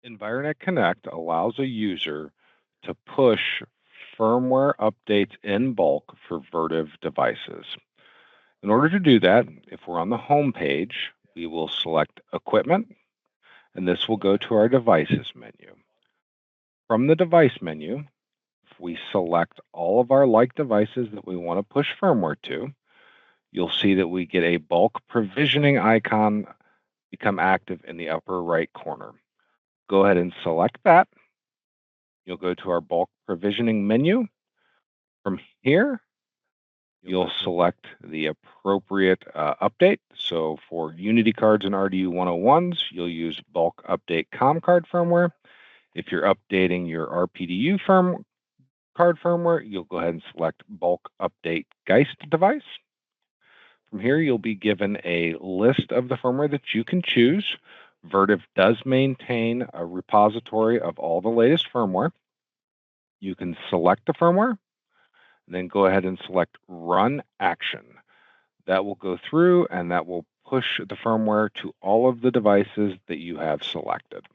Environet Connect allows a user to push firmware updates in bulk for Vertiv devices. In order to do that, if we're on the home page, we will select Equipment, and this will go to our Devices menu. From the Device menu, if we select all of our like devices that we want to push firmware to, you'll see that we get a bulk provisioning icon become active in the upper right corner. Go ahead and select that. You'll go to our bulk provisioning menu. From here, you'll select the appropriate update. So for Unity cards and RDU 101s, you'll use bulk update COM card firmware. If you're updating your rPDU card firmware, you'll go ahead and select bulk update Geist device. From here, you'll be given a list of the firmware that you can choose. Vertiv does maintain a repository of all the latest firmware. You can select the firmware, and then go ahead and select Run Action. That will go through and that will push the firmware to all of the devices that you have selected.